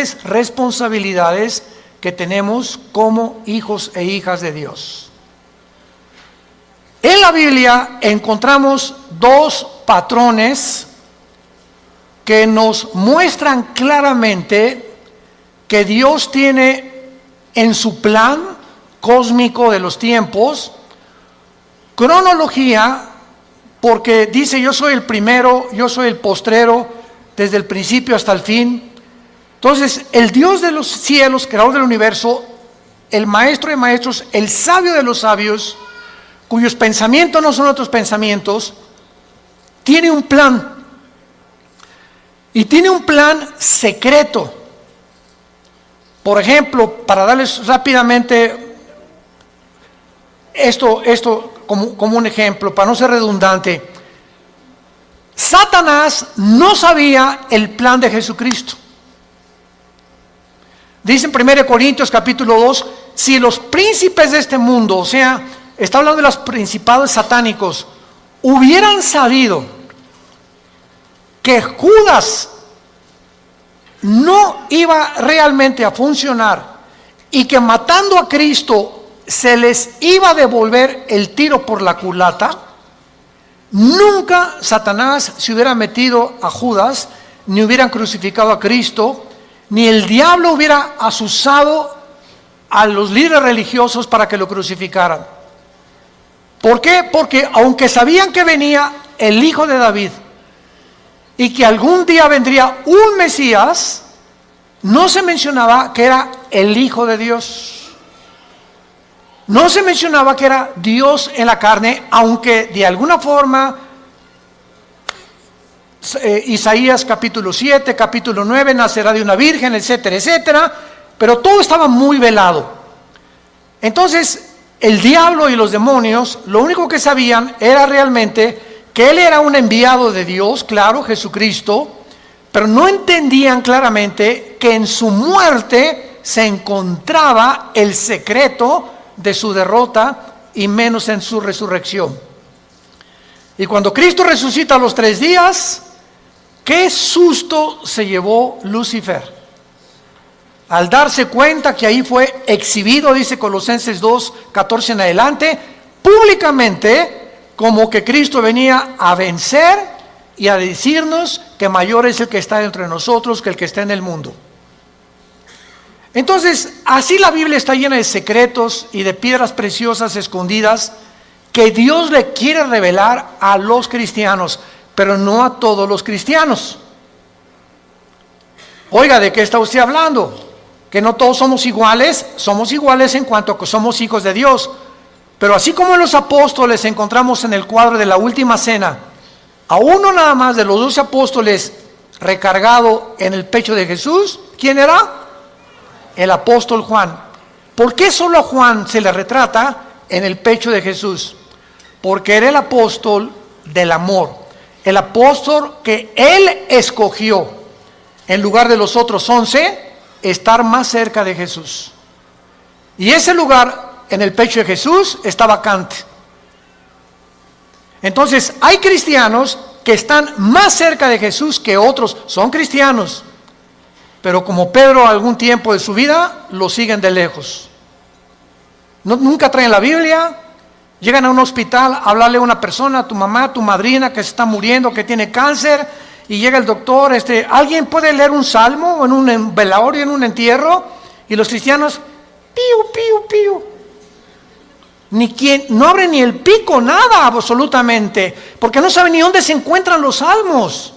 grandes responsabilidades que tenemos como hijos e hijas de Dios. En la Biblia encontramos dos patrones que nos muestran claramente que Dios tiene en su plan cósmico de los tiempos cronología, porque dice: yo soy el primero, yo soy el postrero, desde el principio hasta el fin. Entonces, el Dios de los cielos, creador del universo, el maestro de maestros, el sabio de los sabios, cuyos pensamientos no son otros pensamientos, tiene un plan. Y tiene un plan secreto. Por ejemplo, para darles rápidamente esto como un ejemplo, para no ser redundante, Satanás no sabía el plan de Jesucristo. Dice en 1 Corintios capítulo 2, si los príncipes de este mundo, o sea, está hablando de los principados satánicos, hubieran sabido que Judas no iba realmente a funcionar y que matando a Cristo se les iba a devolver el tiro por la culata, nunca Satanás se hubiera metido a Judas, ni hubieran crucificado a Cristo, ni el diablo hubiera asusado a los líderes religiosos para que lo crucificaran. ¿Por qué? Porque aunque sabían que venía el Hijo de David y que algún día vendría un Mesías, no se mencionaba que era el Hijo de Dios. No se mencionaba que era Dios en la carne, aunque de alguna forma Isaías capítulo 7, capítulo 9, nacerá de una virgen, etcétera, etcétera, pero todo estaba muy velado. Entonces, el diablo y los demonios, lo único que sabían era realmente que él era un enviado de Dios, claro, Jesucristo, pero no entendían claramente que en su muerte se encontraba el secreto de su derrota y menos en su resurrección. Y cuando Cristo resucita a los 3 días, qué susto se llevó Lucifer al darse cuenta que ahí fue exhibido, dice Colosenses 2, 14 en adelante, públicamente, como que Cristo venía a vencer y a decirnos que mayor es el que está entre nosotros que el que está en el mundo. Entonces, así la Biblia está llena de secretos y de piedras preciosas escondidas que Dios le quiere revelar a los cristianos, pero no a todos los cristianos. Oiga, ¿de qué está usted hablando? Que no todos somos iguales en cuanto a que somos hijos de Dios. Pero así como los apóstoles encontramos en el cuadro de la última cena, a uno nada más de los 12 apóstoles recargado en el pecho de Jesús, ¿quién era? El apóstol Juan. ¿Por qué solo a Juan se le retrata en el pecho de Jesús? Porque era el apóstol del amor, el apóstol que él escogió, en lugar de los otros 11, estar más cerca de Jesús. Y ese lugar en el pecho de Jesús está vacante. Entonces, hay cristianos que están más cerca de Jesús que otros, son cristianos, pero como Pedro algún tiempo de su vida, lo siguen de lejos. Nunca traen la Biblia, llegan a un hospital a hablarle a una persona, a tu mamá, a tu madrina que se está muriendo, que tiene cáncer, y llega el doctor, ¿alguien puede leer un salmo en un velorio, en un entierro? Y los cristianos, piu, piu, piu. No abre ni el pico, nada absolutamente, porque no sabe ni dónde se encuentran los salmos,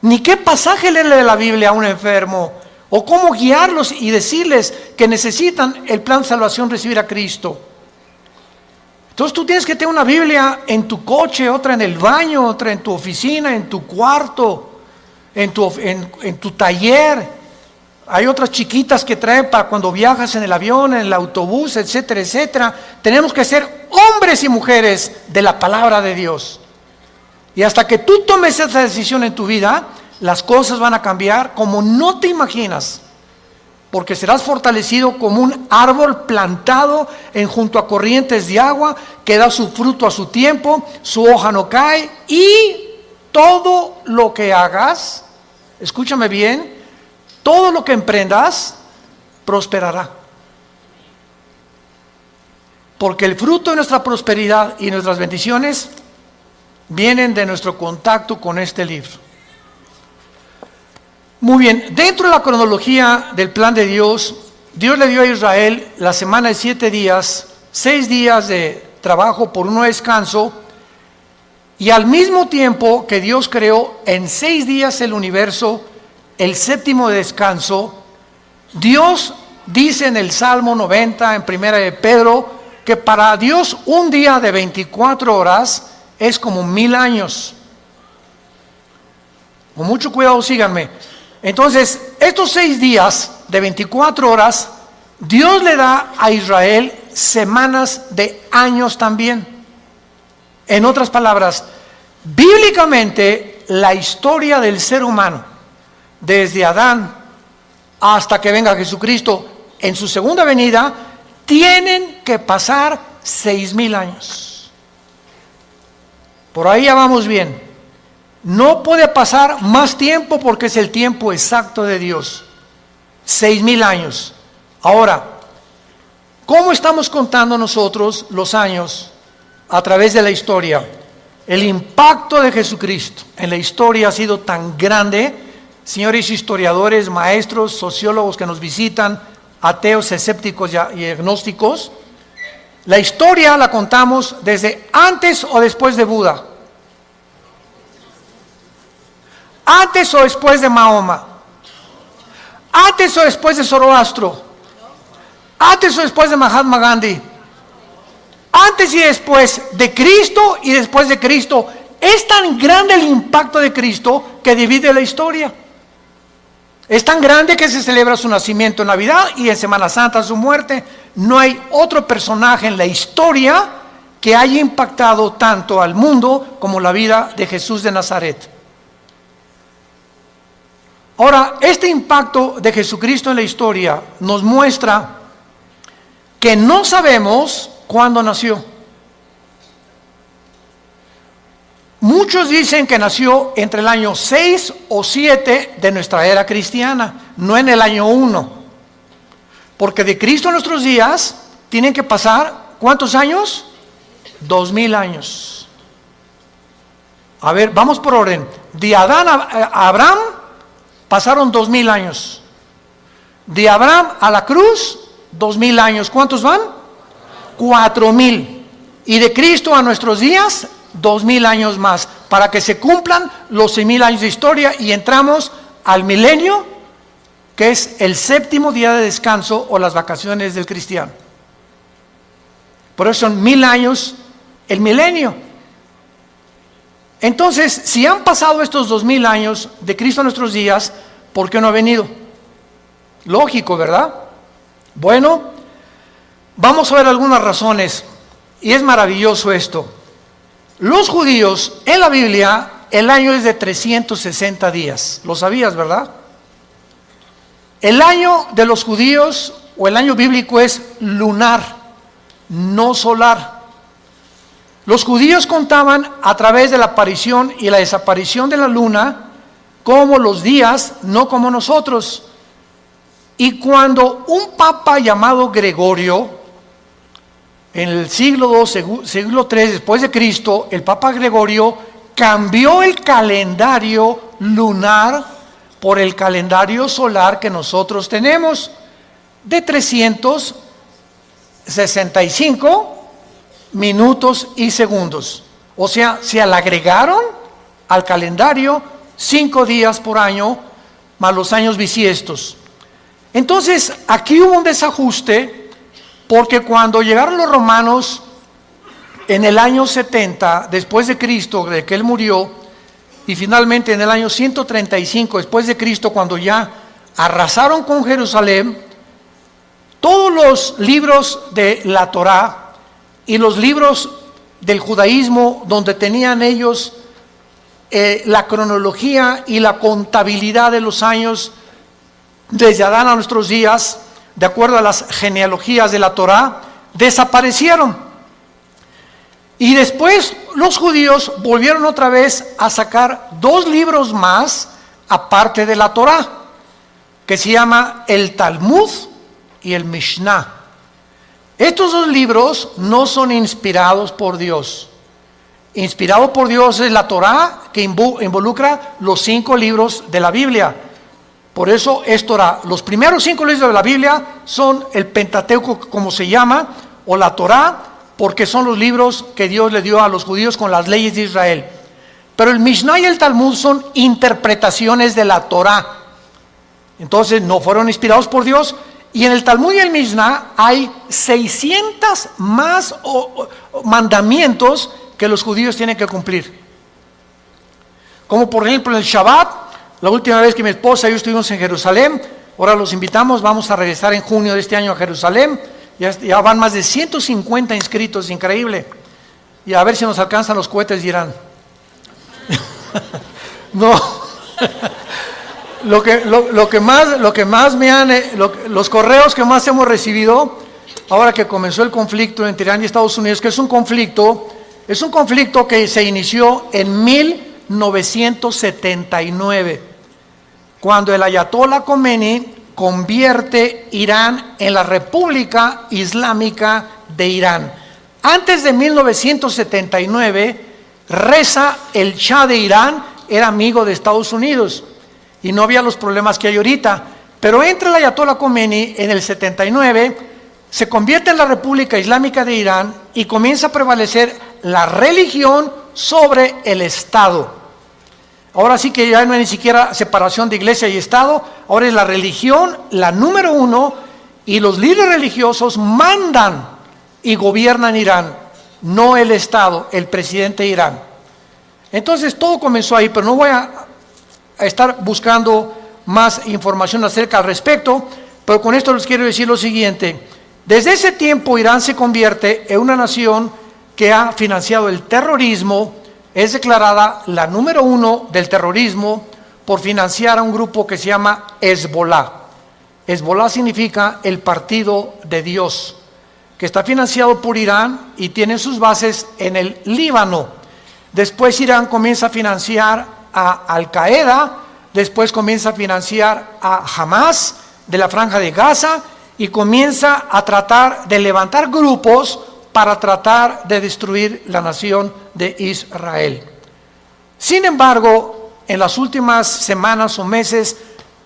ni qué pasaje leerle de la Biblia a un enfermo, o cómo guiarlos y decirles que necesitan el plan de salvación, recibir a Cristo. Entonces tú tienes que tener una Biblia en tu coche, otra en el baño, otra en tu oficina, en tu cuarto, en tu taller. Hay otras chiquitas que traen para cuando viajas en el avión, en el autobús, etcétera, etcétera. Tenemos que ser hombres y mujeres de la palabra de Dios. Y hasta que tú tomes esa decisión en tu vida, las cosas van a cambiar como no te imaginas. Porque serás fortalecido como un árbol plantado junto a corrientes de agua, que da su fruto a su tiempo, su hoja no cae, y todo lo que hagas, escúchame bien, todo lo que emprendas prosperará. Porque el fruto de nuestra prosperidad y nuestras bendiciones vienen de nuestro contacto con este libro. Muy bien, dentro de la cronología del plan de Dios, Dios le dio a Israel la semana de 7 días, 6 días de trabajo por uno de descanso, y al mismo tiempo que Dios creó en 6 días el universo, el séptimo de descanso, Dios dice en el Salmo 90, en primera de Pedro, que para Dios un día de 24 horas es como 1000 años. Con mucho cuidado, síganme. Entonces, estos 6 días de 24 horas, Dios le da a Israel semanas de años también. En otras palabras, bíblicamente, la historia del ser humano, desde Adán hasta que venga Jesucristo en su segunda venida, tienen que pasar 6000 años. Por ahí ya vamos bien. No puede pasar más tiempo porque es el tiempo exacto de Dios. 6000 años. Ahora, ¿cómo estamos contando nosotros los años a través de la historia? El impacto de Jesucristo en la historia ha sido tan grande. Señores historiadores, maestros, sociólogos que nos visitan, ateos, escépticos y agnósticos, la historia la contamos desde antes o después de Buda, antes o después de Mahoma, antes o después de Zoroastro, antes o después de Mahatma Gandhi, antes y después de Cristo y después de Cristo. Es tan grande el impacto de Cristo que divide la historia. Es tan grande que se celebra su nacimiento en Navidad y en Semana Santa su muerte. No hay otro personaje en la historia que haya impactado tanto al mundo como la vida de Jesús de Nazaret. Ahora, este impacto de Jesucristo en la historia nos muestra que no sabemos cuándo nació. Muchos dicen que nació entre el año 6 o 7 de nuestra era cristiana, no en el año 1. Porque de Cristo a nuestros días tienen que pasar, ¿cuántos años? 2000 años. A ver, vamos por orden. De Adán a Abraham pasaron 2000 años. De Abraham a la cruz, 2000 años. ¿Cuántos van? 4000. Y de Cristo a nuestros días, 2000 años más, para que se cumplan los 6000 años de historia y entramos al milenio, que es el séptimo día de descanso o las vacaciones del cristiano. Por eso son 1000 años el milenio. Entonces, si han pasado estos 2000 años de Cristo a nuestros días, ¿por qué no ha venido? Lógico, ¿verdad? Bueno, vamos a ver algunas razones, y es maravilloso esto. Los judíos, en la Biblia, el año es de 360 días. ¿Lo sabías, verdad? El año de los judíos, o el año bíblico, es lunar, no solar. Los judíos contaban a través de la aparición y la desaparición de la luna como los días, no como nosotros. Y cuando un papa llamado Gregorio, en el siglo II, siglo III después de Cristo, el Papa Gregorio cambió el calendario lunar por el calendario solar que nosotros tenemos, de 365 minutos y segundos. O sea, se le agregaron al calendario 5 días por año, más los años bisiestos. Entonces, aquí hubo un desajuste, porque cuando llegaron los romanos en el año 70 después de Cristo, de que él murió, y finalmente en el año 135 después de Cristo, cuando ya arrasaron con Jerusalén, todos los libros de la Torá y los libros del judaísmo, donde tenían ellos la cronología y la contabilidad de los años desde Adán a nuestros días, de acuerdo a las genealogías de la Torá, desaparecieron. Y después los judíos volvieron otra vez a sacar 2 libros más aparte de la Torá. que se llama el Talmud y el Mishnah. Estos dos libros no son inspirados por Dios. Inspirado por Dios es la Torá, que involucra los 5 libros de la Biblia. Por eso es Torá. Los primeros 5 libros de la Biblia son el Pentateuco, como se llama, o la Torá, porque son los libros que Dios le dio a los judíos con las leyes de Israel. Pero el Mishnah y el Talmud son interpretaciones de la Torá. Entonces no fueron inspirados por Dios. Y en el Talmud y el Mishnah hay 600 más mandamientos que los judíos tienen que cumplir. Como por ejemplo en el Shabbat. La última vez que mi esposa y yo estuvimos en Jerusalén, ahora los invitamos, vamos a regresar en junio de este año a Jerusalén. Ya van más de 150 inscritos, increíble. Y a ver si nos alcanzan los cohetes de Irán. No. Lo que más me han, los correos que más hemos recibido, ahora que comenzó el conflicto entre Irán y Estados Unidos, que es un conflicto que se inició en 1979, cuando el Ayatollah Khomeini convierte Irán en la República Islámica de Irán. Antes de 1979, Reza, el Shah de Irán, era amigo de Estados Unidos y no había los problemas que hay ahorita. Pero entra el Ayatollah Khomeini en el 79, se convierte en la República Islámica de Irán y comienza a prevalecer la religión sobre el Estado. Ahora sí que ya no hay ni siquiera separación de iglesia y Estado, ahora es la religión la número 1 y los líderes religiosos mandan y gobiernan Irán, no el Estado, el presidente de Irán. Entonces todo comenzó ahí, pero no voy a estar buscando más información acerca al respecto, pero con esto les quiero decir lo siguiente. Desde ese tiempo Irán se convierte en una nación que ha financiado el terrorismo. Es declarada la número 1 del terrorismo por financiar a un grupo que se llama Hezbollah. Hezbollah significa el partido de Dios, que está financiado por Irán y tiene sus bases en el Líbano. Después Irán comienza a financiar a Al-Qaeda, después comienza a financiar a Hamas de la Franja de Gaza y comienza a tratar de levantar grupos para tratar de destruir la nación de Israel. Sin embargo, en las últimas semanas o meses,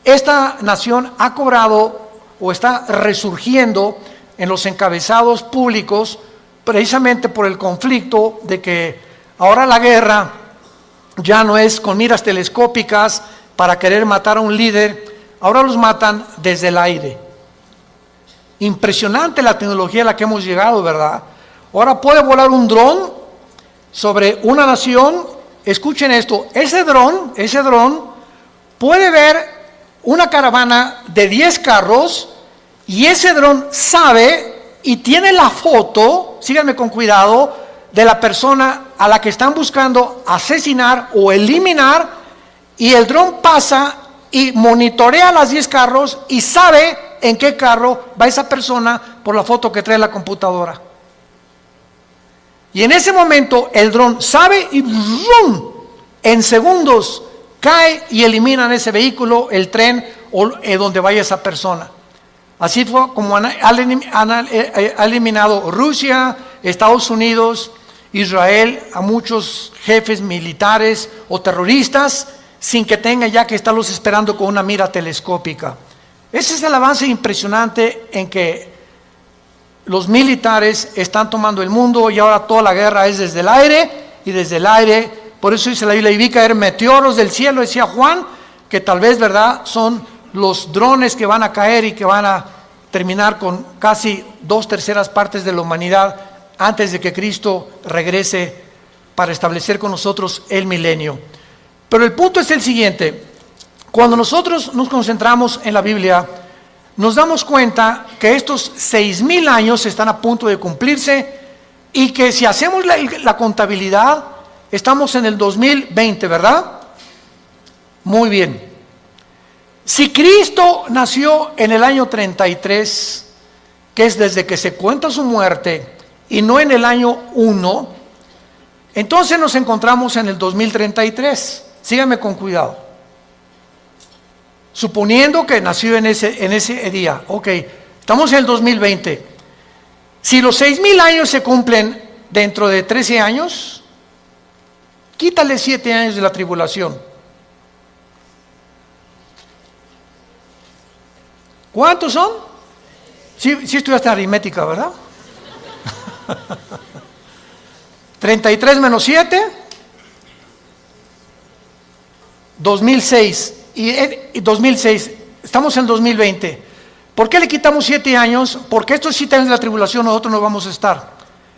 esta nación ha cobrado o está resurgiendo en los encabezados públicos, precisamente por el conflicto de que ahora la guerra ya no es con miras telescópicas para querer matar a un líder, ahora los matan desde el aire. Impresionante la tecnología a la que hemos llegado, ¿verdad? Ahora puede volar un dron sobre una nación. Escuchen esto, ese dron puede ver una caravana de 10 carros y ese dron sabe y tiene la foto, síganme con cuidado, de la persona a la que están buscando asesinar o eliminar, y el dron pasa y monitorea las 10 carros y sabe en qué carro va esa persona por la foto que trae la computadora. Y en ese momento el dron sabe y ¡rum!, en segundos cae y eliminan ese vehículo, el tren o donde vaya esa persona. Así fue como ha eliminado Rusia, Estados Unidos, Israel a muchos jefes militares o terroristas sin que tengan ya que estarlos esperando con una mira telescópica. Ese es el avance impresionante en que los militares están tomando el mundo y ahora toda la guerra es desde el aire y desde el aire. Por eso dice la Biblia, y vi caer meteoros del cielo, decía Juan, que tal vez, ¿verdad?, son los drones que van a caer y que van a terminar con casi 2/3 partes de la humanidad antes de que Cristo regrese para establecer con nosotros el milenio. Pero el punto es el siguiente: cuando nosotros nos concentramos en la Biblia, nos damos cuenta que estos 6,000 años están a punto de cumplirse y que si hacemos la contabilidad, estamos en el 2020, ¿verdad? Muy bien. Si Cristo nació en el año 33, que es desde que se cuenta su muerte, y no en el año 1, entonces nos encontramos en el 2033. Síganme con cuidado. suponiendo que nació en ese día. Ok, estamos en el 2020. Si los 6,000 años se cumplen dentro de 13 años, quítale 7 años de la tribulación. ¿Cuántos son? Sí estudiaste aritmética, ¿verdad? 33 menos 7, 2006. Y 2006, estamos en 2020. ¿Por qué le quitamos 7 años? Porque estos 7 años de la tribulación nosotros no vamos a estar.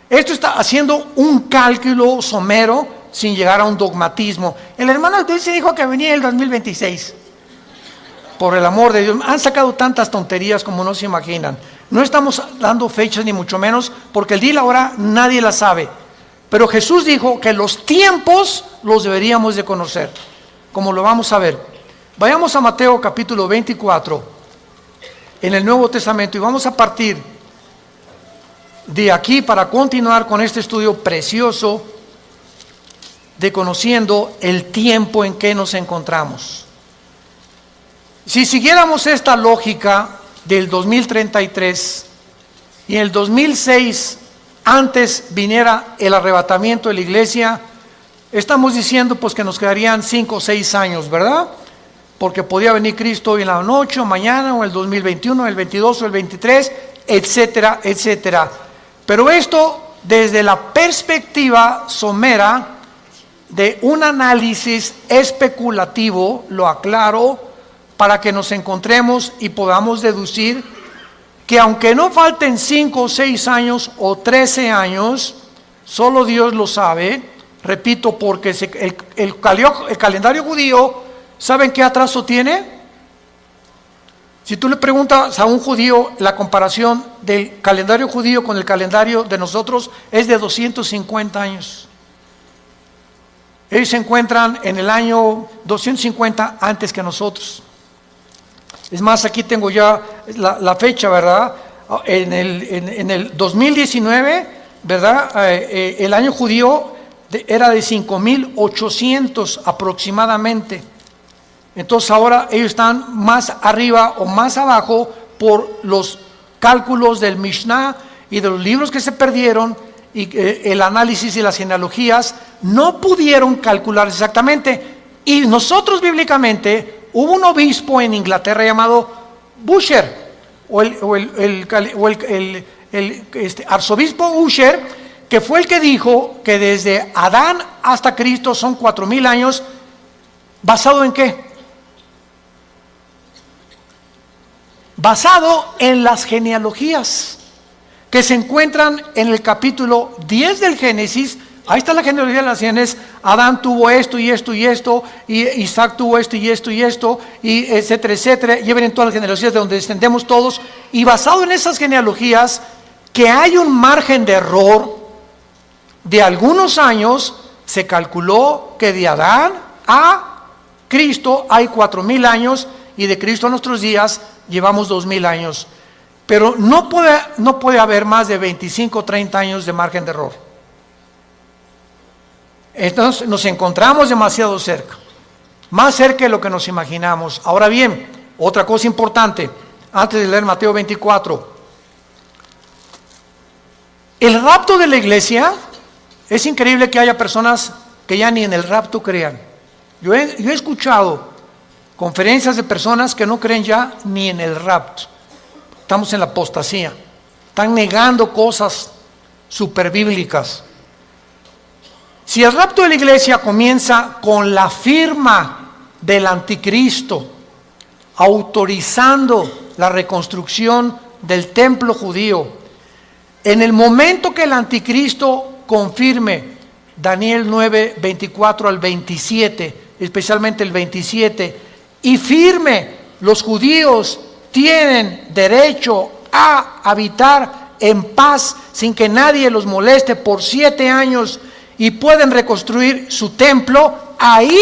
Esto está haciendo un cálculo somero sin llegar a un dogmatismo. El hermano Altuve dijo que venía el 2026. Por el amor de Dios, han sacado tantas tonterías como no se imaginan. No estamos dando fechas ni mucho menos, porque el día y la hora nadie la sabe. Pero Jesús dijo que los tiempos los deberíamos de conocer, como lo vamos a ver. Vayamos a Mateo capítulo 24, en el Nuevo Testamento, y vamos a partir de aquí para continuar con este estudio precioso de conociendo el tiempo en que nos encontramos. Si siguiéramos esta lógica del 2033 y en el 2006 antes viniera el arrebatamiento de la iglesia, estamos diciendo pues que nos quedarían 5 o 6 años, ¿verdad? Porque podía venir Cristo hoy en la noche o mañana o el 2021, el 22 o el 23, etcétera, etcétera. Pero esto desde la perspectiva somera de un análisis especulativo, lo aclaro, para que nos encontremos y podamos deducir que aunque no falten 5 o 6 años o 13 años, solo Dios lo sabe, repito, porque el calendario judío, ¿saben qué atraso tiene? Si tú le preguntas a un judío, la comparación del calendario judío con el calendario de nosotros es de 250 años. Ellos se encuentran en el año 250 antes que nosotros. Es más, aquí tengo ya la fecha, ¿verdad? En el 2019, ¿verdad? El año judío era de 5,800 aproximadamente. Entonces ahora ellos están más arriba o más abajo por los cálculos del Mishnah y de los libros que se perdieron, y el análisis y las genealogías no pudieron calcular exactamente. Y nosotros bíblicamente, hubo un obispo en Inglaterra llamado Ussher, el arzobispo Ussher, que fue el que dijo que desde Adán hasta Cristo son 4,000 años. ¿Basado en qué? Basado en las genealogías que se encuentran en el capítulo 10 del Génesis. Ahí está la genealogía de las naciones. Adán tuvo esto y esto y esto, y Isaac tuvo esto y esto y esto, y etcétera, etcétera. Lleven en todas las genealogías de donde descendemos todos. Y basado en esas genealogías, que hay un margen de error de algunos años, se calculó que de Adán a Cristo hay 4,000 años, y de Cristo a nuestros días llevamos 2,000 años. Pero no puede haber más de 25 o 30 años de margen de error. Entonces nos encontramos demasiado cerca, más cerca de lo que nos imaginamos. Ahora bien, otra cosa importante, antes de leer Mateo 24, el rapto de la iglesia, es increíble que haya personas que ya ni en el rapto crean. Yo he escuchado conferencias de personas que no creen ya ni en el rapto. Estamos en la apostasía, están negando cosas superbíblicas. Si el rapto de la iglesia comienza con la firma del anticristo, autorizando la reconstrucción del templo judío, en el momento que el anticristo confirme Daniel 9, 24 al 27, especialmente el 27, y firme, los judíos tienen derecho a habitar en paz sin que nadie los moleste por 7 años, y pueden reconstruir su templo, ahí,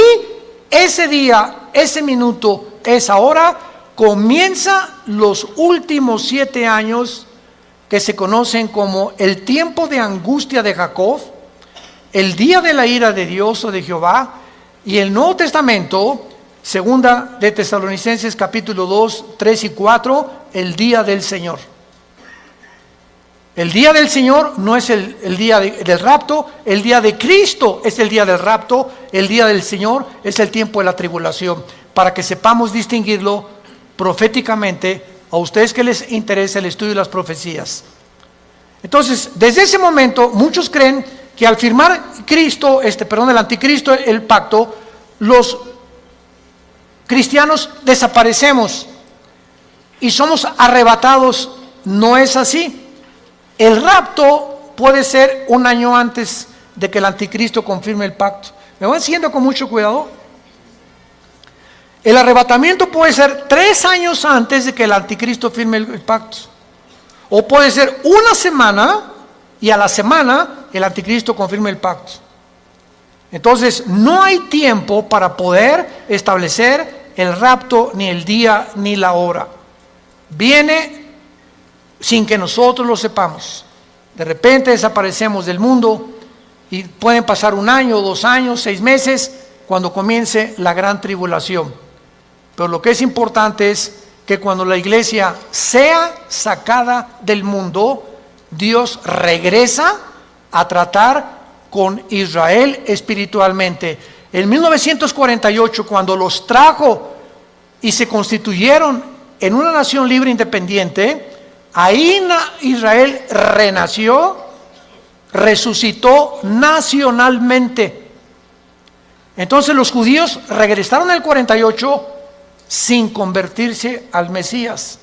ese día, ese minuto, esa hora, comienza los últimos 7 años que se conocen como el tiempo de angustia de Jacob, el día de la ira de Dios o de Jehová. Y el Nuevo Testamento Segunda de Tesalonicenses capítulo 2, 3 y 4, el día del Señor. El día del Señor no es el día del rapto, el día de Cristo es el día del rapto, el día del Señor es el tiempo de la tribulación, para que sepamos distinguirlo proféticamente a ustedes que les interesa el estudio de las profecías. Entonces, desde ese momento, muchos creen que al firmar el anticristo, el pacto, los cristianos desaparecemos y somos arrebatados. No es así. El rapto puede ser un año antes de que el anticristo confirme el pacto. ¿Me van siguiendo con mucho cuidado? El arrebatamiento puede ser 3 años antes de que el anticristo firme el pacto. O puede ser una semana y a la semana el anticristo confirme el pacto. Entonces no hay tiempo para poder establecer el rapto, ni el día ni la hora. Viene sin que nosotros lo sepamos. De repente desaparecemos del mundo y pueden pasar 1 año, 2 años, 6 meses cuando comience la gran tribulación. Pero lo que es importante es que cuando la iglesia sea sacada del mundo, Dios regresa a tratar con Israel espiritualmente. En 1948, cuando los trajo y se constituyeron en una nación libre e independiente, ahí Israel renació, resucitó nacionalmente. Entonces los judíos regresaron en el 48 sin convertirse al Mesías,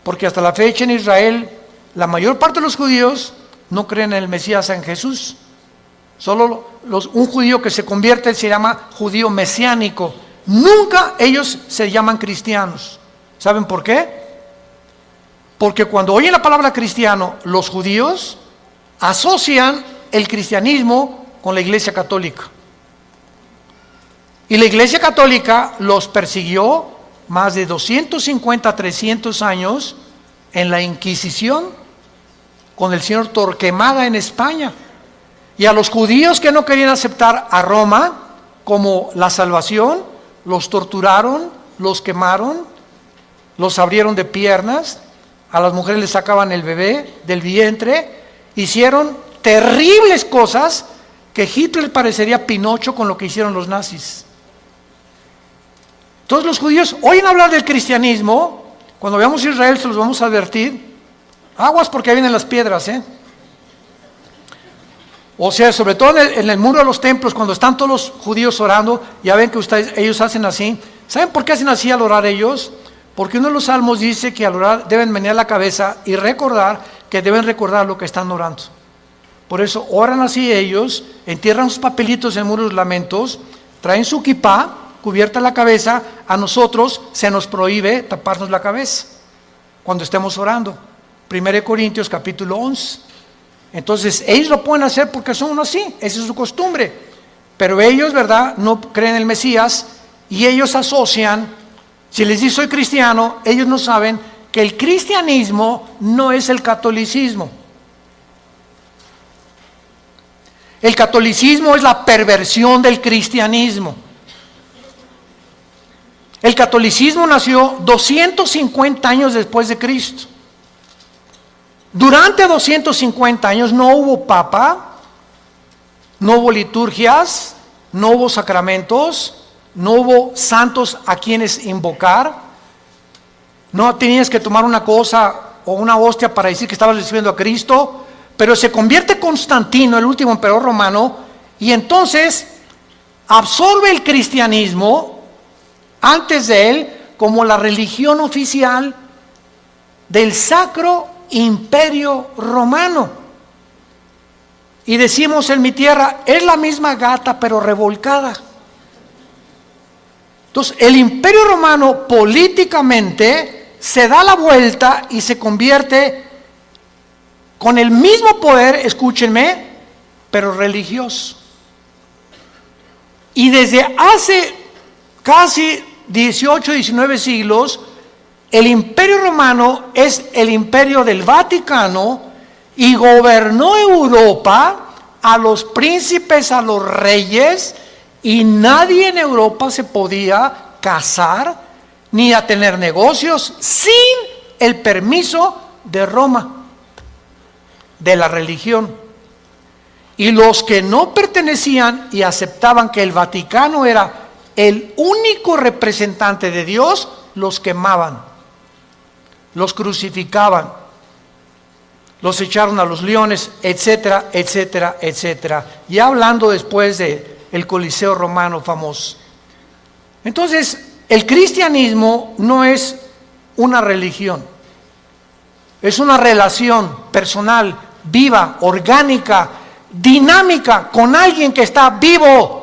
porque hasta la fecha en Israel la mayor parte de los judíos no creen en el Mesías, en Jesús. Solo un judío que se convierte se llama judío mesiánico. Nunca ellos se llaman cristianos. ¿Saben por qué? Porque cuando oyen la palabra cristiano, los judíos asocian el cristianismo con la Iglesia Católica. Y la Iglesia Católica los persiguió más de 250, 300 años en la Inquisición con el señor Torquemada en España. Y a los judíos que no querían aceptar a Roma como la salvación, los torturaron, los quemaron, los abrieron de piernas, a las mujeres les sacaban el bebé del vientre, hicieron terribles cosas que Hitler parecería Pinocho con lo que hicieron los nazis. Todos los judíos oyen hablar del cristianismo. Cuando veamos a Israel se los vamos a advertir. Aguas porque ahí vienen las piedras, O sea, sobre todo en el muro de los templos, cuando están todos los judíos orando, ya ven que ellos hacen así. ¿Saben por qué hacen así al orar ellos? Porque uno de los salmos dice que al orar deben menear la cabeza y recordar que deben recordar lo que están orando. Por eso oran así ellos, entierran sus papelitos en el muro de los lamentos, traen su kipá, cubierta la cabeza. A nosotros se nos prohíbe taparnos la cabeza cuando estemos orando. 1 Corintios capítulo 11. Entonces ellos lo pueden hacer porque son así, esa es su costumbre. Pero ellos, ¿verdad?, no creen en el Mesías y ellos asocian. Si les dice soy cristiano, ellos no saben que el cristianismo no es el catolicismo. El catolicismo es la perversión del cristianismo. El catolicismo nació 250 años después de Cristo. Durante 250 años no hubo papa, no hubo liturgias, no hubo sacramentos, no hubo santos a quienes invocar, no tenías que tomar una cosa o una hostia para decir que estabas recibiendo a Cristo, pero se convierte Constantino, el último emperador romano, y entonces absorbe el cristianismo antes de él como la religión oficial del Sacro Imperio Romano. Y decimos en mi tierra, es la misma gata pero revolcada. Entonces, el Imperio Romano políticamente se da la vuelta y se convierte con el mismo poder, escúchenme, pero religioso. Y desde hace casi 18, 19 siglos, el Imperio Romano es el imperio del Vaticano y gobernó Europa, a los príncipes, a los reyes, y nadie en Europa se podía casar ni a tener negocios sin el permiso de Roma, de la religión. Y los que no pertenecían y aceptaban que el Vaticano era el único representante de Dios, los quemaban, los crucificaban, los echaron a los leones, etcétera, etcétera, etcétera. Ya hablando después del Coliseo romano famoso. Entonces, el cristianismo no es una religión, es una relación personal, viva, orgánica, dinámica, con alguien que está vivo.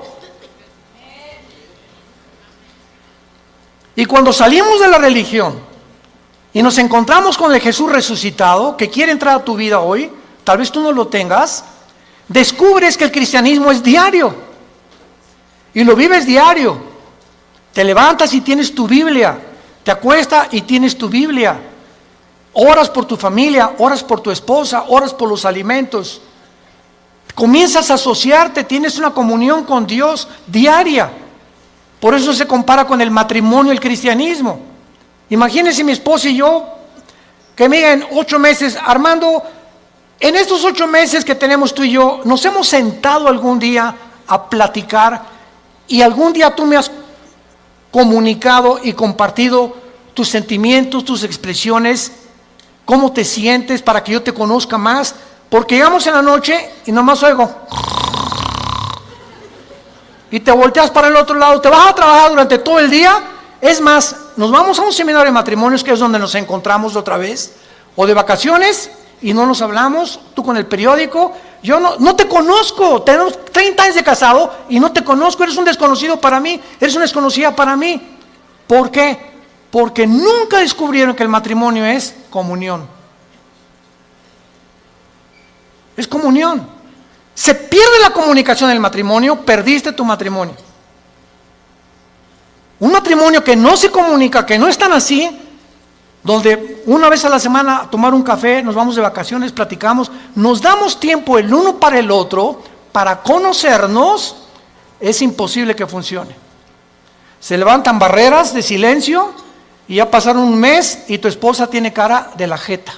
Y cuando salimos de la religión y nos encontramos con el Jesús resucitado, que quiere entrar a tu vida hoy, tal vez tú no lo tengas, descubres que el cristianismo es diario, y lo vives diario. Te levantas y tienes tu Biblia, te acuestas y tienes tu Biblia, oras por tu familia, oras por tu esposa, oras por los alimentos, comienzas a asociarte, tienes una comunión con Dios diaria. Por eso se compara con el matrimonio, el cristianismo. Imagínense mi esposa y yo, que me digan 8 meses, Armando, en estos 8 meses que tenemos tú y yo, nos hemos sentado algún día a platicar, y algún día tú me has comunicado y compartido tus sentimientos, tus expresiones, cómo te sientes, para que yo te conozca más. Porque llegamos en la noche y nomás oigo, y te volteas para el otro lado, te vas a trabajar durante todo el día. Es más, nos vamos a un seminario de matrimonios, que es donde nos encontramos otra vez, o de vacaciones, y no nos hablamos, tú con el periódico. Yo no te conozco, tenemos 30 años de casado y no te conozco, eres un desconocido para mí, eres una desconocida para mí. ¿Por qué? Porque nunca descubrieron que el matrimonio es comunión. Es comunión. Se pierde la comunicación en el matrimonio, perdiste tu matrimonio. Un matrimonio que no se comunica, que no están así, donde una vez a la semana a tomar un café, nos vamos de vacaciones, platicamos, nos damos tiempo el uno para el otro, para conocernos, es imposible que funcione. Se levantan barreras de silencio y ya pasaron un mes y tu esposa tiene cara de la jeta.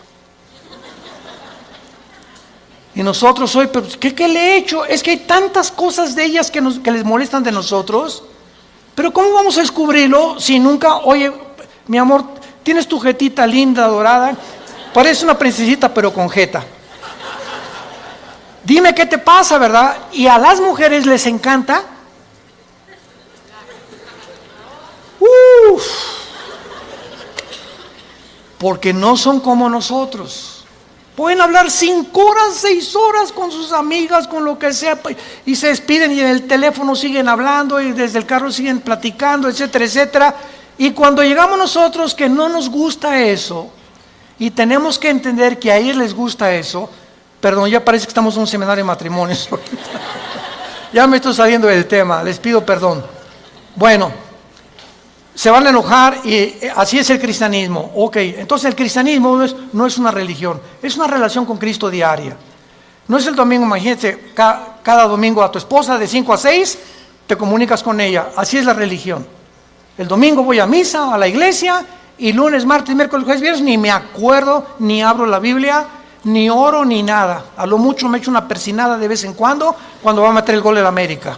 Y nosotros hoy, pero ¿qué le he hecho? Es que hay tantas cosas de ellas que les molestan de nosotros. Pero ¿cómo vamos a descubrirlo si nunca, oye, mi amor, tienes tu jetita linda, dorada, parece una princesita pero con jeta? Dime qué te pasa, ¿verdad? Y a las mujeres les encanta. Porque no son como nosotros. Pueden hablar 5 horas, 6 horas con sus amigas, con lo que sea, y se despiden y en el teléfono siguen hablando y desde el carro siguen platicando, etcétera, etcétera. Y cuando llegamos nosotros que no nos gusta eso, y tenemos que entender que a ellos les gusta eso, perdón, ya parece que estamos en un seminario de matrimonios. Ya me estoy saliendo del tema, les pido perdón. Bueno, se van a enojar y así es el cristianismo. Ok, entonces el cristianismo no es una religión, es una relación con Cristo diaria. No es el domingo, imagínate, cada domingo a tu esposa de 5 a 6 te comunicas con ella. Así es la religión. El domingo voy a misa, a la iglesia, y lunes, martes, miércoles, jueves, viernes ni me acuerdo, ni abro la Biblia, ni oro, ni nada. A lo mucho me echo una persinada de vez en cuando va a meter el gol de la América.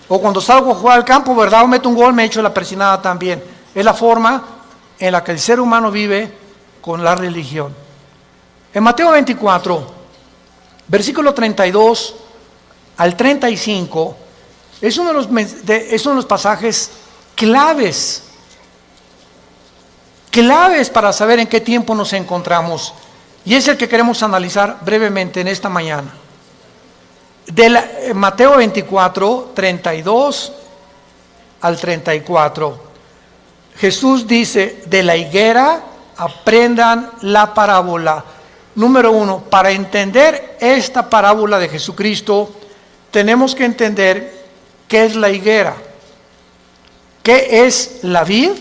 O cuando salgo a jugar al campo, ¿verdad? O meto un gol, me echo la persinada también. Es la forma en la que el ser humano vive con la religión. En Mateo 24, versículo 32 al 35, es uno de los pasajes claves para saber en qué tiempo nos encontramos. Y es el que queremos analizar brevemente en esta mañana. Mateo 24, 32 al 34. Jesús dice, de la higuera aprendan la parábola. Número 1, para entender esta parábola de Jesucristo, tenemos que entender qué es la higuera, qué es la vid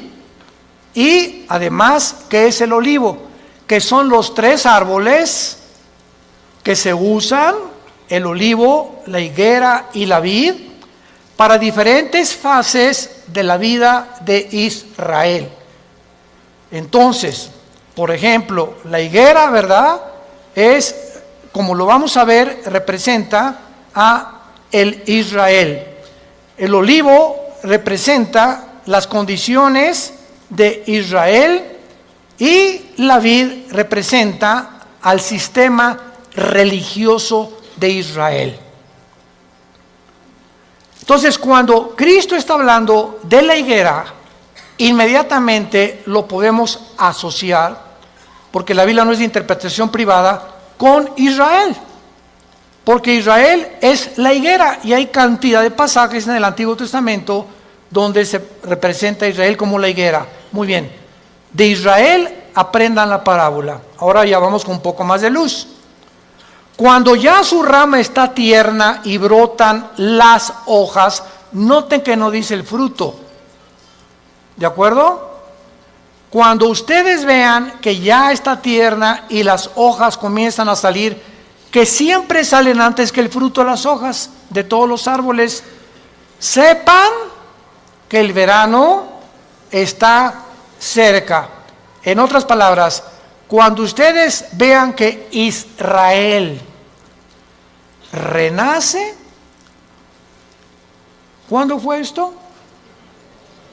y además qué es el olivo, que son los 3 árboles que se usan, el olivo, la higuera y la vid, para diferentes fases de la vida de Israel. Entonces, por ejemplo, la higuera, ¿verdad? Es, como lo vamos a ver, representa a el Israel. El olivo representa las condiciones de Israel y la vid representa al sistema religioso de Israel. Entonces, cuando Cristo está hablando de la higuera, inmediatamente lo podemos asociar, porque la Biblia no es de interpretación privada, con Israel. Porque Israel es la higuera y hay cantidad de pasajes en el Antiguo Testamento donde se representa a Israel como la higuera. Muy bien, de Israel aprendan la parábola. Ahora ya vamos con un poco más de luz. Cuando ya su rama está tierna y brotan las hojas, noten que no dice el fruto. ¿De acuerdo? Cuando ustedes vean que ya está tierna y las hojas comienzan a salir, que siempre salen antes que el fruto de las hojas de todos los árboles, sepan que el verano está cerca. En otras palabras, cuando ustedes vean que Israel renace, ¿cuándo fue esto?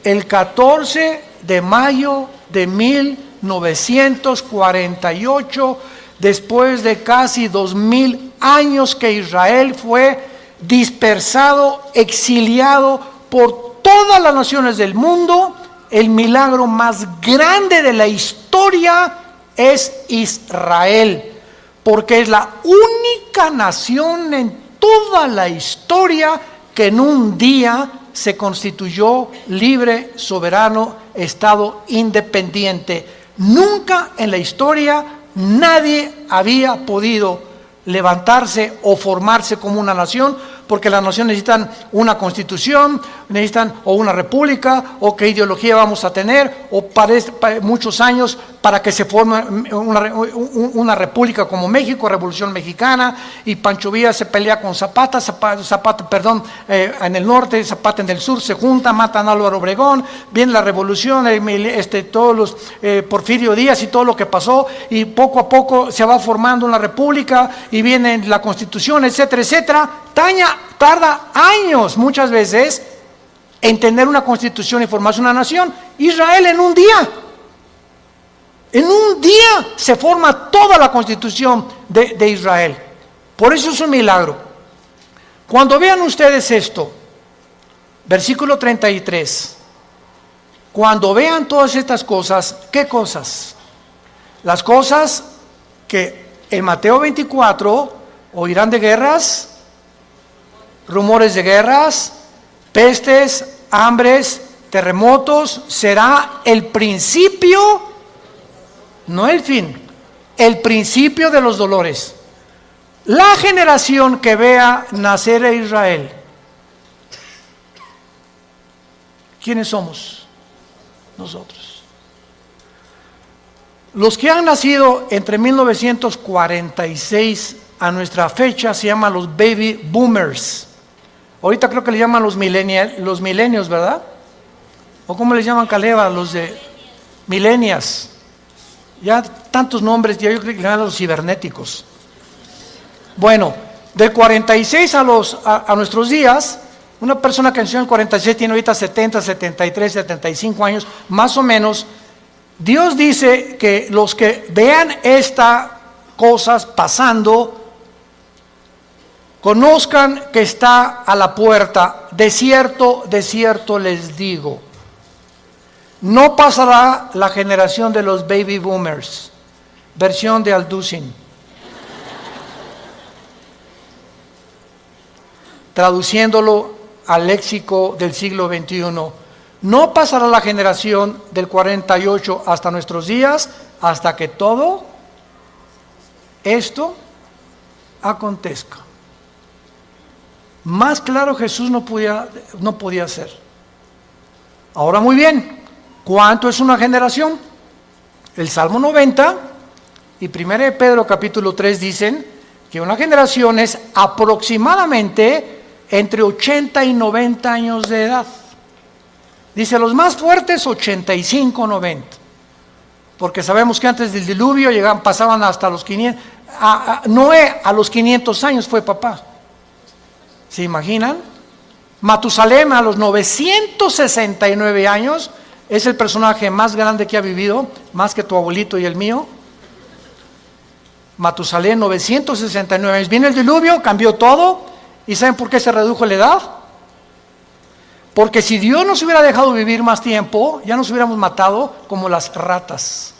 El 14 de mayo de 1948, después de casi 2000 años que Israel fue dispersado, exiliado por todas las naciones del mundo. El milagro más grande de la historia es Israel, porque es la única nación en toda la historia que en un día se constituyó libre, soberano, estado independiente. Nunca en la historia nadie había podido levantarse o formarse como una nación, porque las naciones necesitan una constitución, necesitan o una república, o qué ideología vamos a tener, o para muchos años para que se forme una república como México, Revolución Mexicana, y Pancho Villa se pelea con Zapata, en el norte, Zapata en el sur, se juntan, matan a Álvaro Obregón, viene la revolución, todos los Porfirio Díaz y todo lo que pasó, y poco a poco se va formando una república, y viene la constitución, etcétera, etcétera. Tarda años muchas veces en tener una constitución y formarse una nación. Israel en un día se forma toda la constitución de Israel. Por eso es un milagro. Cuando vean ustedes esto, versículo 33, cuando vean todas estas cosas, ¿qué cosas? Las cosas que en Mateo 24 oirán de guerras, rumores de guerras, pestes, hambres, terremotos. Será el principio, no el fin, el principio de los dolores. La generación que vea nacer a Israel, ¿quiénes somos? Nosotros. Los que han nacido entre 1946 a nuestra fecha se llaman los baby boomers. Ahorita creo que le llaman los millennials, ¿verdad? ¿O cómo les llaman, Caleva? Los de millennials. Ya tantos nombres, ya yo creo que le llaman los cibernéticos. Bueno, del 46 a nuestros días, una persona que nació en el 46 tiene ahorita 70, 73, 75 años, más o menos. Dios dice que los que vean estas cosas pasando, conozcan que está a la puerta. De cierto les digo, no pasará la generación de los baby boomers. Versión de Alducin. Traduciéndolo al léxico del siglo XXI, no pasará la generación del 48 hasta nuestros días, hasta que todo esto acontezca. Más claro Jesús no podía ser. Ahora muy bien, ¿cuánto es una generación? El Salmo 90 y 1 Pedro capítulo 3 dicen que una generación es aproximadamente entre 80 y 90 años de edad. Dice, los más fuertes 85, 90. Porque sabemos que antes del diluvio pasaban hasta los 500. Noé a los 500 años fue papá. ¿Se imaginan? Matusalem a los 969 años es el personaje más grande que ha vivido, más que tu abuelito y el mío. Matusalem, 969 años. Viene el diluvio, cambió todo. ¿Y saben por qué se redujo la edad? Porque si Dios nos hubiera dejado vivir más tiempo, ya nos hubiéramos matado como las ratas.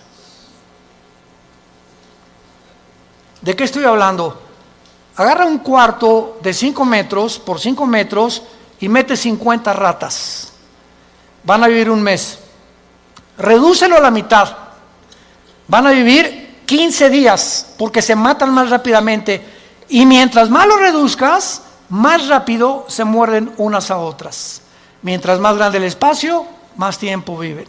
¿De qué estoy hablando? Agarra un cuarto de 5 metros por 5 metros y mete 50 ratas. Van a vivir un mes. Redúcelo a la mitad. Van a vivir 15 días porque se matan más rápidamente. Y mientras más lo reduzcas, más rápido se muerden unas a otras. Mientras más grande el espacio, más tiempo viven.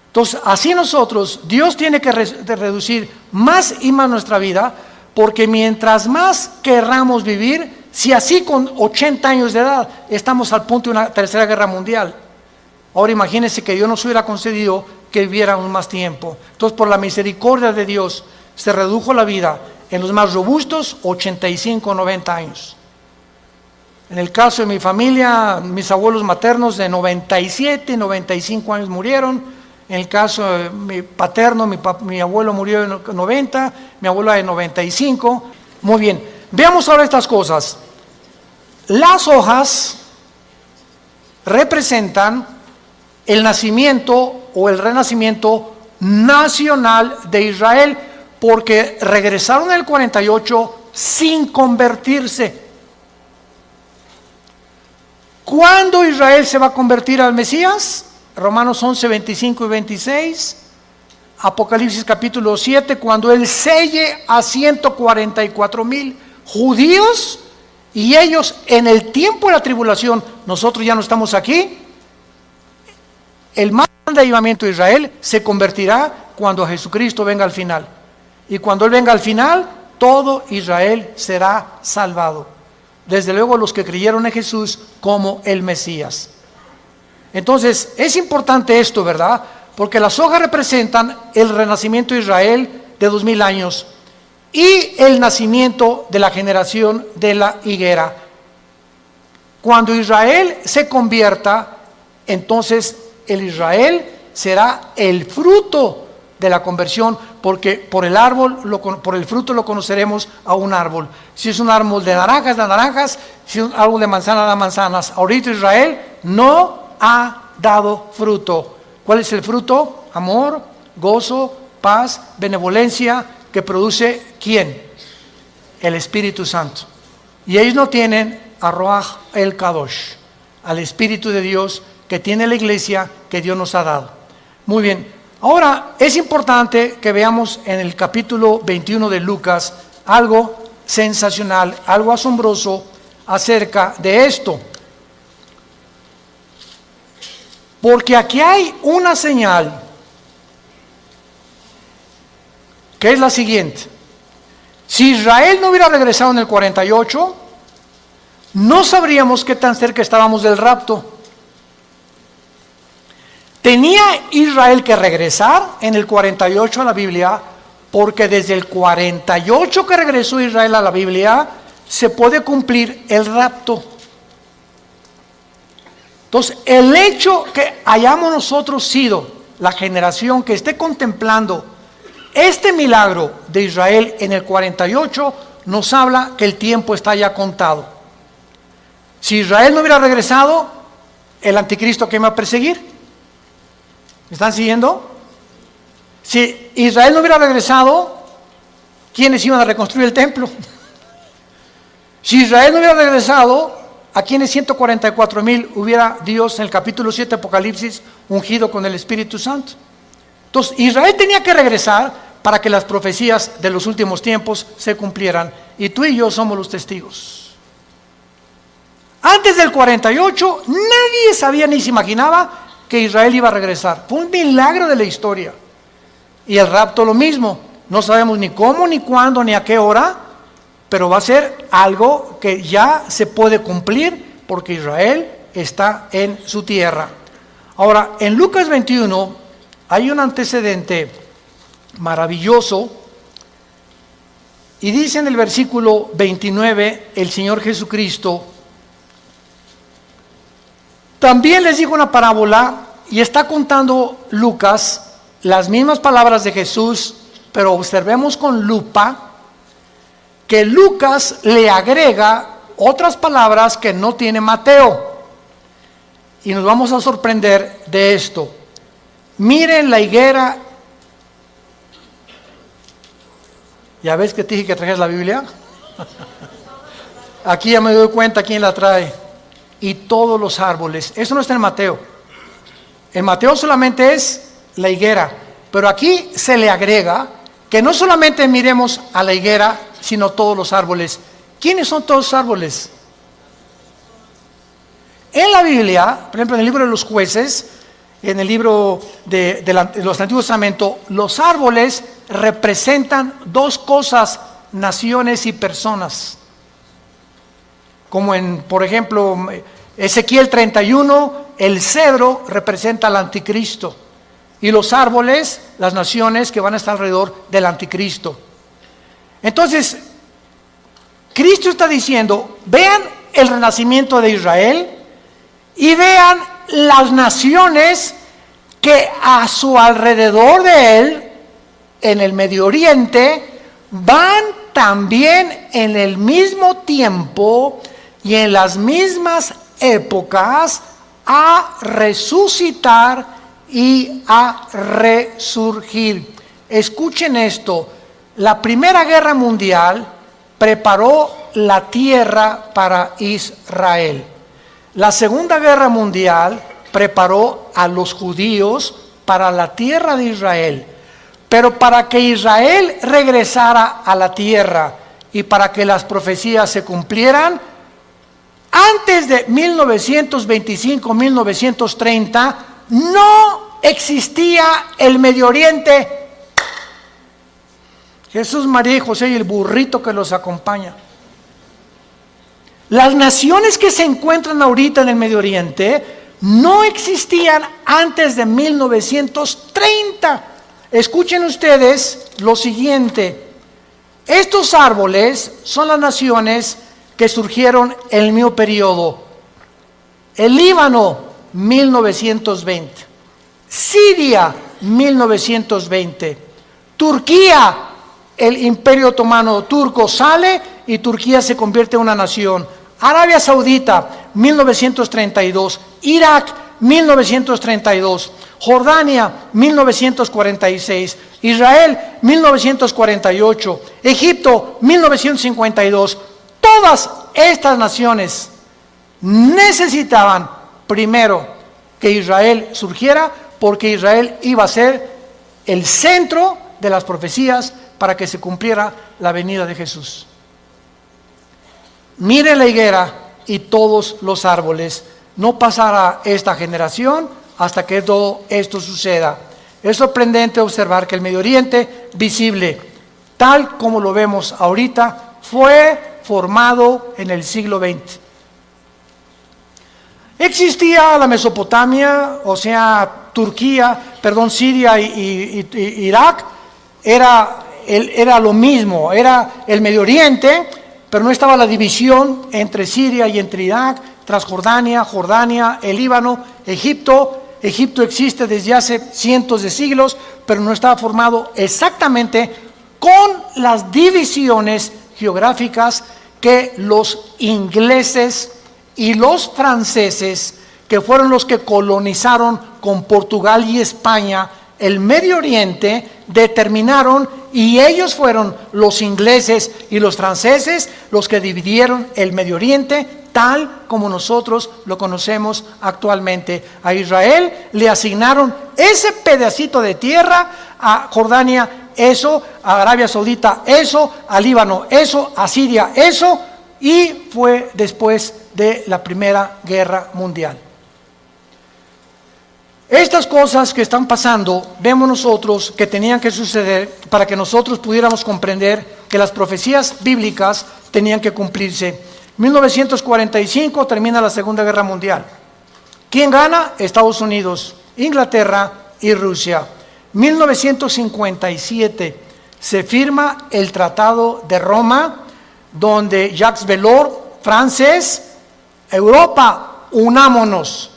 Entonces, así nosotros, Dios tiene que reducir más y más nuestra vida, porque mientras más querramos vivir, si así con 80 años de edad estamos al punto de una tercera guerra mundial, ahora imagínense que Dios nos hubiera concedido que viviéramos más tiempo. Entonces, por la misericordia de Dios, se redujo la vida en los más robustos, 85, 90 años. En el caso de mi familia, mis abuelos maternos de 97, 95 años murieron. En el caso de mi paterno, mi abuelo murió de 90, mi abuela de 95. Muy bien, veamos ahora estas cosas. Las hojas representan el nacimiento o el renacimiento nacional de Israel, porque regresaron en el 48 sin convertirse. ¿Cuándo Israel se va a convertir al Mesías? Romanos 11, 25 y 26, Apocalipsis capítulo 7, cuando Él selle a 144,000 judíos, y ellos en el tiempo de la tribulación, nosotros ya no estamos aquí, el más grande avivamiento de Israel se convertirá cuando Jesucristo venga al final. Y cuando Él venga al final, todo Israel será salvado. Desde luego los que creyeron en Jesús como el Mesías. Entonces, es importante esto, ¿verdad? Porque las hojas representan el renacimiento de Israel de 2000 años y el nacimiento de la generación de la higuera. Cuando Israel se convierta, entonces el Israel será el fruto de la conversión, porque por el fruto lo conoceremos a un árbol. Si es un árbol de naranjas, si es un árbol de manzanas, da manzanas. Ahorita Israel no ha dado fruto. ¿Cuál es el fruto? Amor, gozo, paz, benevolencia, que produce ¿quién? El Espíritu Santo. Y ellos no tienen a Ruach el Kadosh, al Espíritu de Dios que tiene la iglesia que Dios nos ha dado. Muy bien, ahora es importante que veamos en el capítulo 21 de Lucas algo sensacional, algo asombroso acerca de esto. Porque aquí hay una señal que es la siguiente. Si Israel no hubiera regresado en el 48, no sabríamos qué tan cerca estábamos del rapto. Tenía Israel que regresar en el 48 a la Biblia, porque desde el 48 que regresó Israel a la Biblia, se puede cumplir el rapto. Entonces, el hecho que hayamos nosotros sido la generación que esté contemplando este milagro de Israel en el 48, nos habla que el tiempo está ya contado. Si Israel no hubiera regresado, el anticristo que me va a perseguir. ¿Me están siguiendo? Si Israel no hubiera regresado, ¿quiénes iban a reconstruir el templo? Si Israel no hubiera regresado, ¿a quiénes 144,000 hubiera Dios en el capítulo 7 Apocalipsis ungido con el Espíritu Santo? Entonces, Israel tenía que regresar para que las profecías de los últimos tiempos se cumplieran. Y tú y yo somos los testigos. Antes del 48, nadie sabía ni se imaginaba que Israel iba a regresar. Fue un milagro de la historia. Y el rapto lo mismo. No sabemos ni cómo, ni cuándo, ni a qué hora, pero va a ser algo que ya se puede cumplir porque Israel está en su tierra. Ahora, en Lucas 21 hay un antecedente maravilloso y dice en el versículo 29 el Señor Jesucristo: también les dijo una parábola, y está contando Lucas las mismas palabras de Jesús, pero observemos con lupa que Lucas le agrega otras palabras que no tiene Mateo. Y nos vamos a sorprender de esto. Miren la higuera. ¿Ya ves que te dije que trajeras la Biblia? Aquí ya me doy cuenta quién la trae. Y todos los árboles. Eso no está en Mateo. En Mateo solamente es la higuera. Pero aquí se le agrega que no solamente miremos a la higuera, sino todos los árboles. ¿Quiénes son todos los árboles? En la Biblia, por ejemplo, en el libro de los jueces, en el libro de los Antiguos Testamentos, los árboles representan dos cosas: naciones y personas. Como en, por ejemplo, Ezequiel 31, el cedro representa al anticristo. Y los árboles, las naciones que van a estar alrededor del anticristo. Entonces, Cristo está diciendo: vean el renacimiento de Israel y vean las naciones que a su alrededor de él, en el Medio Oriente, van también en el mismo tiempo y en las mismas épocas a resucitar y a resurgir. Escuchen esto: la Primera Guerra Mundial preparó la tierra para Israel. La Segunda Guerra Mundial preparó a los judíos para la tierra de Israel. Pero para que Israel regresara a la tierra y para que las profecías se cumplieran, antes de 1925-1930 no existía el Medio Oriente. Jesús, María y José y el burrito que los acompaña. Las naciones que se encuentran ahorita en el Medio Oriente no existían antes de 1930. Escuchen ustedes lo siguiente: estos árboles son las naciones que surgieron en el mismo periodo. El Líbano, 1920. Siria, 1920. Turquía, el Imperio Otomano turco sale y Turquía se convierte en una nación. Arabia Saudita, 1932. Irak, 1932. Jordania, 1946. Israel, 1948. Egipto, 1952. Todas estas naciones necesitaban primero que Israel surgiera, porque Israel iba a ser el centro de las profecías para que se cumpliera la venida de Jesús. Mire la higuera y todos los árboles. No pasará esta generación hasta que todo esto suceda. Es sorprendente observar que el Medio Oriente visible, tal como lo vemos ahorita, fue formado en el siglo XX. Existía la Mesopotamia, o sea, Siria y Irak, era lo mismo, era el Medio Oriente, pero no estaba la división entre Siria y entre Irak, Transjordania, Jordania, el Líbano, Egipto. Egipto existe desde hace cientos de siglos, pero no estaba formado exactamente con las divisiones geográficas que los ingleses y los franceses, que fueron los que colonizaron con Portugal y España el Medio Oriente, determinaron, y ellos fueron los ingleses y los franceses los que dividieron el Medio Oriente tal como nosotros lo conocemos actualmente. A Israel le asignaron ese pedacito de tierra, a Jordania eso, a Arabia Saudita eso, a Líbano eso, a Siria eso, y fue después de la Primera Guerra Mundial. Estas cosas que están pasando, vemos nosotros que tenían que suceder para que nosotros pudiéramos comprender que las profecías bíblicas tenían que cumplirse. 1945 termina la Segunda Guerra Mundial. ¿Quién gana? Estados Unidos, Inglaterra y Rusia. 1957 se firma el Tratado de Roma, donde Jacques Delors, francés, Europa, unámonos,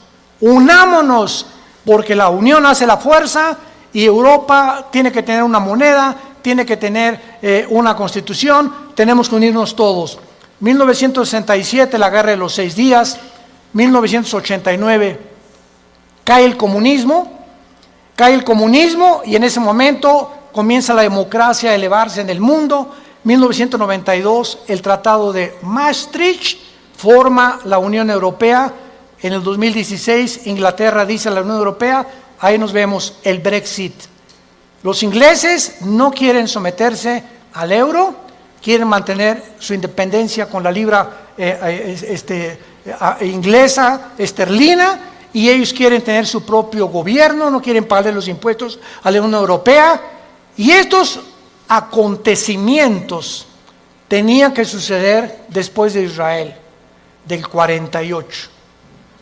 porque la unión hace la fuerza y Europa tiene que tener una moneda, tiene que tener una constitución, tenemos que unirnos todos. 1967, la Guerra de los 6 días, 1989, cae el comunismo y en ese momento comienza la democracia a elevarse en el mundo. 1992, el Tratado de Maastricht forma la Unión Europea. En el 2016, Inglaterra dice a la Unión Europea, ahí nos vemos, el Brexit. Los ingleses no quieren someterse al euro, quieren mantener su independencia con la libra inglesa, esterlina, y ellos quieren tener su propio gobierno, no quieren pagarle los impuestos a la Unión Europea. Y estos acontecimientos tenían que suceder después de Israel, del 48.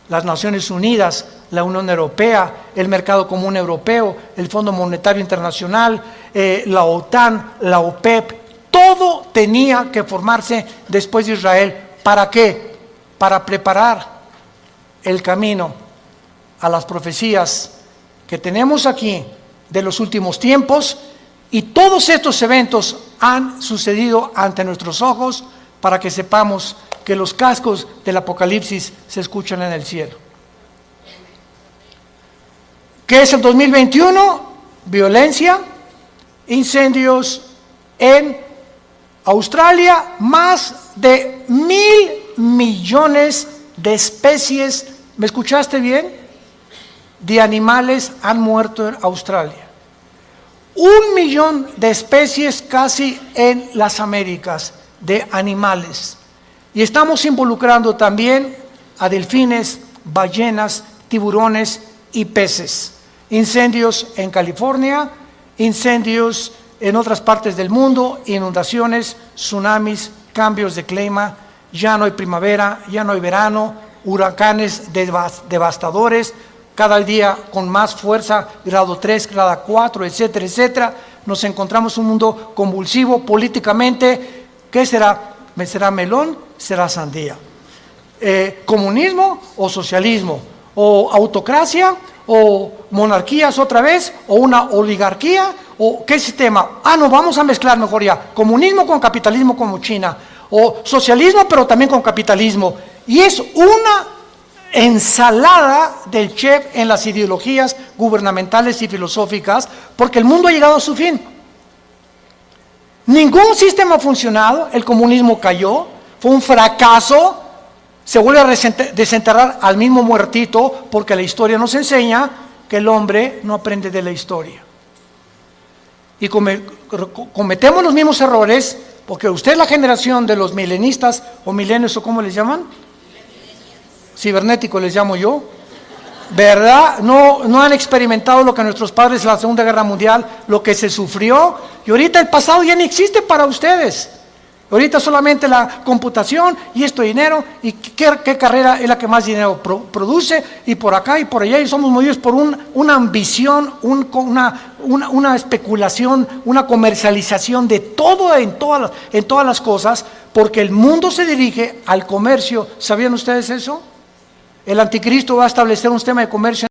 Las Naciones Unidas, la Unión Europea, el Mercado Común Europeo, el Fondo Monetario Internacional, la OTAN, la OPEP, todo tenía que formarse después de Israel. ¿Para qué? Para preparar el camino a las profecías que tenemos aquí de los últimos tiempos, y todos estos eventos han sucedido ante nuestros ojos para que sepamos que los cascos del Apocalipsis se escuchan en el cielo. ¿Qué es el 2021? Violencia, incendios en Australia, más de 1.000 millones de especies, ¿me escuchaste bien?, de animales han muerto en Australia. 1 millón de especies casi en las Américas de animales. Y estamos involucrando también a delfines, ballenas, tiburones y peces. Incendios en California, incendios en otras partes del mundo, inundaciones, tsunamis, cambios de clima, ya no hay primavera, ya no hay verano, huracanes devastadores, cada día con más fuerza, grado 3, grado 4, etcétera, etcétera. Nos encontramos en un mundo convulsivo políticamente. ¿Qué será? ¿Será melón? ¿Será sandía? ¿Comunismo o socialismo? ¿O autocracia? ¿O monarquías otra vez? ¿O una oligarquía? ¿O qué sistema? No, vamos a mezclar mejor ya. Comunismo con capitalismo como China. O socialismo pero también con capitalismo. Y es una ensalada del chef en las ideologías gubernamentales y filosóficas, porque el mundo ha llegado a su fin. Ningún sistema ha funcionado, el comunismo cayó, fue un fracaso, se vuelve a desenterrar al mismo muertito, porque la historia nos enseña que el hombre no aprende de la historia. Y cometemos los mismos errores, porque usted es la generación de los milenistas, o milenios, o ¿cómo les llaman? Cibernético les llamo yo, ¿verdad? No han experimentado lo que nuestros padres en la Segunda Guerra Mundial, lo que se sufrió, y ahorita el pasado ya no existe para ustedes. Ahorita solamente la computación y esto dinero, y qué carrera es la que más dinero produce, y por acá y por allá, y somos movidos por una ambición, una especulación, una comercialización de todo en todas las cosas, porque el mundo se dirige al comercio. ¿Sabían ustedes eso? El anticristo va a establecer un sistema de comercio